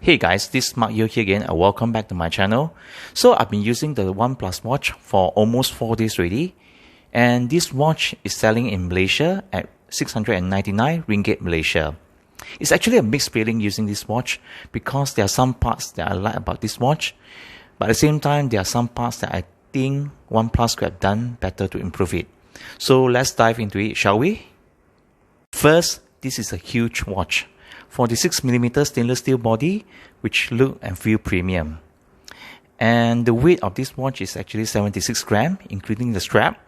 Hey guys, this is Mark here again and welcome back to my channel. So I've been using the Oneplus Watch for almost 4 days already, and this watch is selling in Malaysia at 699 ringgit Malaysia. It's actually a mixed feeling using this watch because there are some parts that I like about this watch, but at the same time there are some parts that I think Oneplus could have done better to improve it. So let's dive into it, shall we? First, this is a huge watch. 46mm stainless steel body, which look and feel premium. And the weight of this watch is actually 76 grams, including the strap.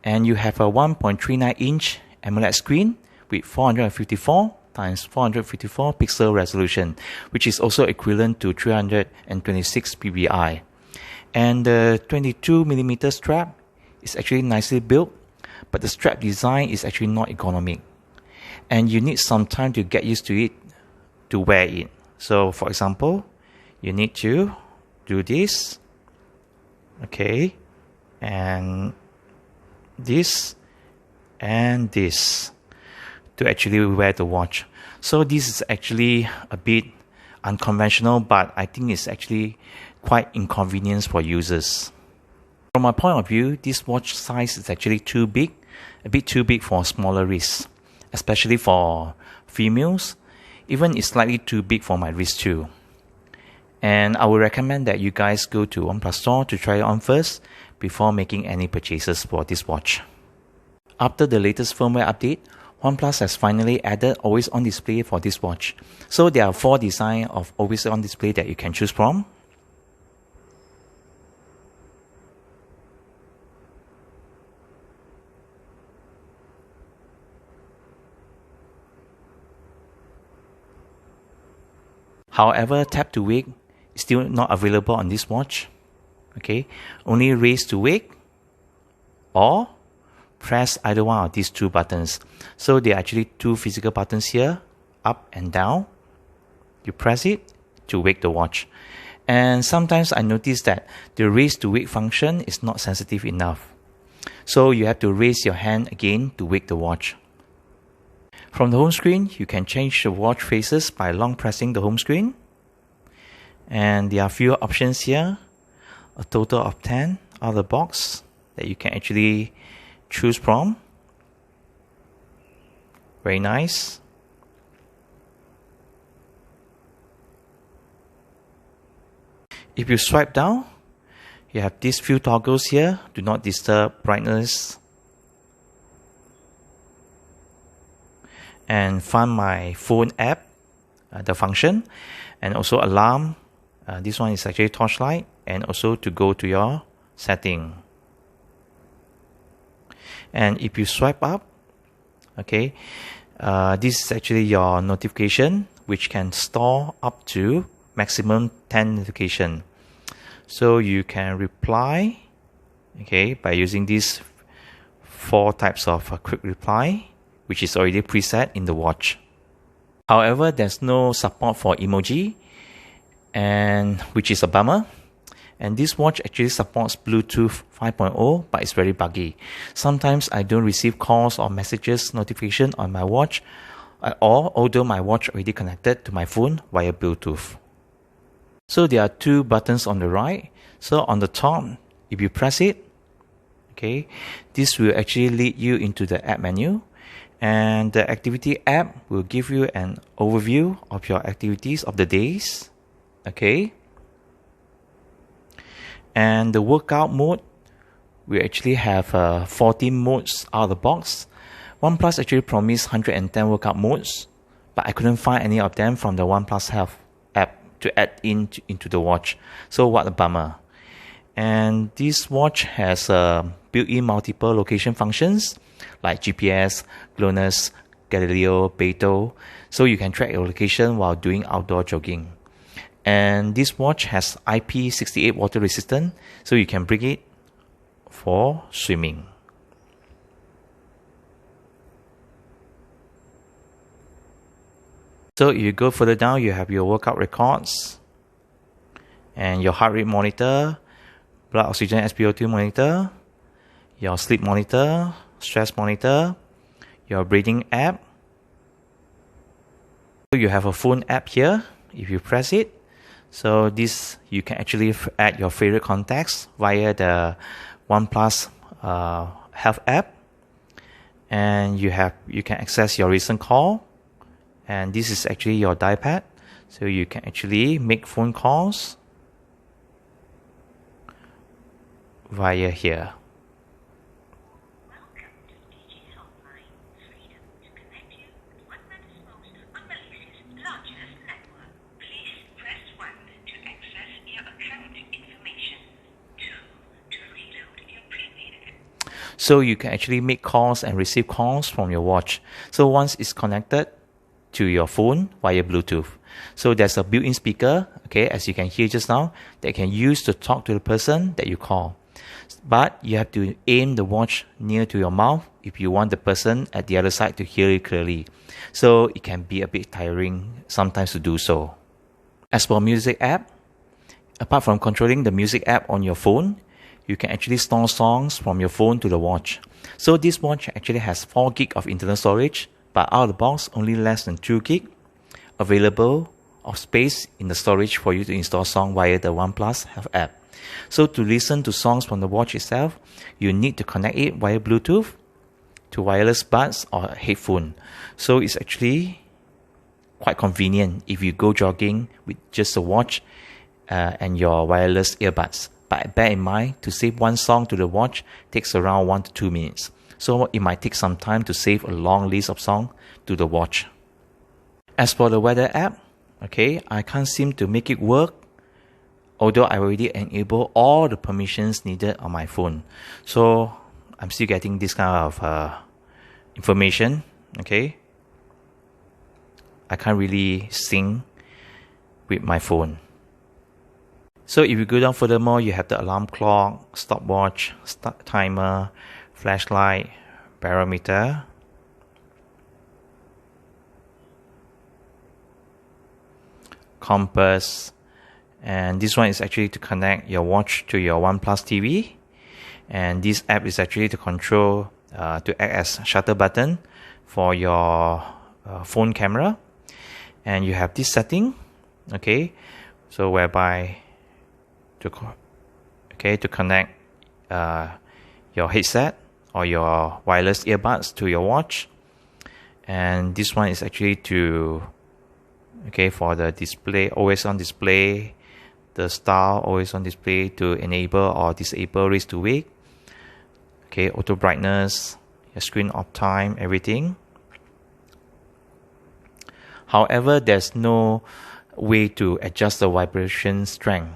And you have a 1.39 inch AMOLED screen with 454 times 454 pixel resolution, which is also equivalent to 326 ppi. And the 22mm strap is actually nicely built, but the strap design is actually not economic. And you need some time to get used to it, to wear it. So for example, you need to do this, okay, and this and this to actually wear the watch. So this is actually a bit unconventional, but I think it's actually quite inconvenient for users. From my point of view, this watch size is actually too big, a bit too big for smaller wrists, especially for females. Even it's slightly too big for my wrist too. And I would recommend that you guys go to Oneplus store to try it on first before making any purchases for this watch. After the latest firmware update, Oneplus has finally added always on display for this watch. So there are 4 designs of always on display that you can choose from. However, tap to wake is still not available on this watch. Okay, only raise to wake or press either one of these 2 buttons. So there are actually 2 physical buttons here, up and down. You press it to wake the watch. And sometimes I notice that the raise to wake function is not sensitive enough. So you have to raise your hand again to wake the watch. From the home screen, you can change the watch faces by long pressing the home screen. And there are few options here, a total of 10 out of the box that you can actually choose from. Very nice. If you swipe down, you have these few toggles here. Do not disturb, brightness, and find my phone app, the function, and also alarm. This one is actually torchlight, and also to go to your setting. And if you swipe up, okay, this is actually your notification, which can store up to maximum 10 notification. So you can reply, okay, by using these 4 types of quick reply, which is already preset in the watch. However, there's no support for emoji, and which is a bummer. And this watch actually supports Bluetooth 5.0, but it's very buggy. Sometimes I don't receive calls or messages notification on my watch at all, although my watch already connected to my phone via Bluetooth. So there are 2 buttons on the right. So on the top, if you press it, okay, this will actually lead you into the app menu. And the activity app will give you an overview of your activities of the days. Okay. And the workout mode, we actually have 14 modes out of the box. Oneplus actually promised 110 workout modes, but I couldn't find any of them from the Oneplus Health app to add into the watch. So what a bummer. And this watch has built-in multiple location functions like GPS, GLONASS, Galileo, Beto, so you can track your location while doing outdoor jogging. And this watch has IP68 water resistant, so you can bring it for swimming. So if you go further down, you have your workout records and your heart rate monitor, blood oxygen SpO2 monitor, your sleep monitor, stress monitor, your breathing app. You have a phone app here, if you press it, so this you can actually add your favorite contacts via the OnePlus Health app, and you can access your recent call, and this is actually your dial pad, so you can actually make phone calls via here. So you can actually make calls and receive calls from your watch. So once it's connected to your phone via Bluetooth. So there's a built-in speaker, okay, as you can hear just now, that you can use to talk to the person that you call. But you have to aim the watch near to your mouth if you want the person at the other side to hear it clearly. So it can be a bit tiring sometimes to do so. As for music app, apart from controlling the music app on your phone, you can actually store songs from your phone to the watch. So this watch actually has 4 GB of internal storage, but out of the box only less than 2 GB available of space in the storage for you to install song via the OnePlus Health app. So to listen to songs from the watch itself, you need to connect it via Bluetooth to wireless buds or headphone. So it's actually quite convenient if you go jogging with just a watch and your wireless earbuds. But bear in mind, to save one song to the watch takes around 1 to 2 minutes. So it might take some time to save a long list of songs to the watch. As for the weather app, okay, I can't seem to make it work, although I already enabled all the permissions needed on my phone. So I'm still getting this kind of information, okay. I can't really sync with my phone. So if you go down furthermore, you have the alarm clock, stopwatch, timer, flashlight, barometer, compass, and this one is actually to connect your watch to your OnePlus TV, and this app is actually to control to act as shutter button for your phone camera. And you have this setting, okay, so whereby to connect your headset or your wireless earbuds to your watch. And this one is actually to for the display, always on display, the style always on display, to enable or disable raise to wake, auto brightness, your screen off time, everything. However, there's no way to adjust the vibration strength.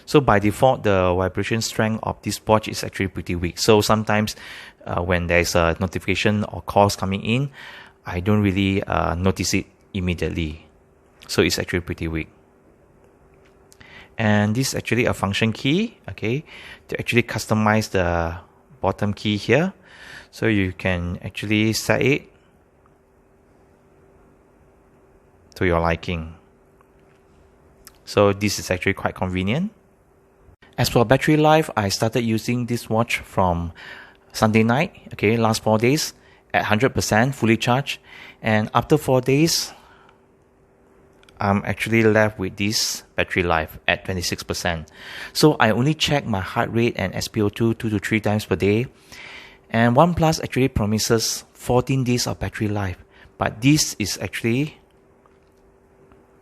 So by default, the vibration strength of this watch is actually pretty weak. So sometimes when there's a notification or calls coming in, I don't really notice it immediately. So it's actually pretty weak. And this is actually a function key, to actually customize the bottom key here. So you can actually set it to your liking. So this is actually quite convenient. As for battery life, I started using this watch from Sunday night, last 4 days at 100% fully charged. And after 4 days, I'm actually left with this battery life at 26%. So I only check my heart rate and SpO2 2 to 3 times per day. And OnePlus actually promises 14 days of battery life. But this is actually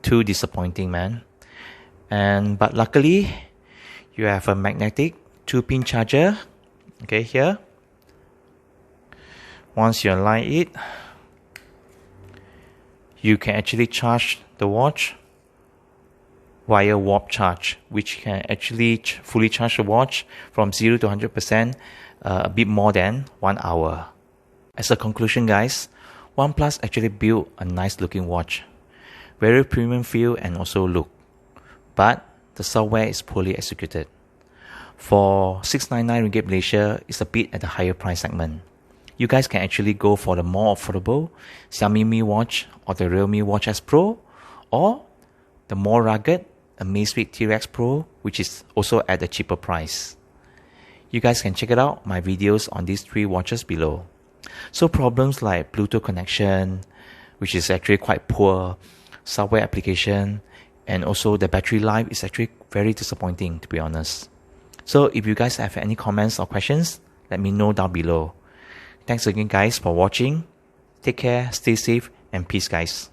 too disappointing, man. But luckily, you have a magnetic 2-pin charger, here. Once you align it, you can actually charge the watch via warp charge, which can actually fully charge the watch from 0 to 100% a bit more than 1 hour. As a conclusion, guys, OnePlus actually built a nice looking watch, very premium feel and also look, but the software is poorly executed. For 699 ringgit Malaysia, it's a bit at the higher price segment. You guys can actually go for the more affordable Xiaomi Mi Watch or the Realme Watch S Pro, or the more rugged Amazfit T-Rex Pro, which is also at a cheaper price. You guys can check it out, my videos on these 3 watches below. So problems like Bluetooth connection, which is actually quite poor, software application, and also the battery life is actually very disappointing, to be honest. So if you guys have any comments or questions, let me know down below. Thanks again guys for watching. Take care, stay safe, and peace guys.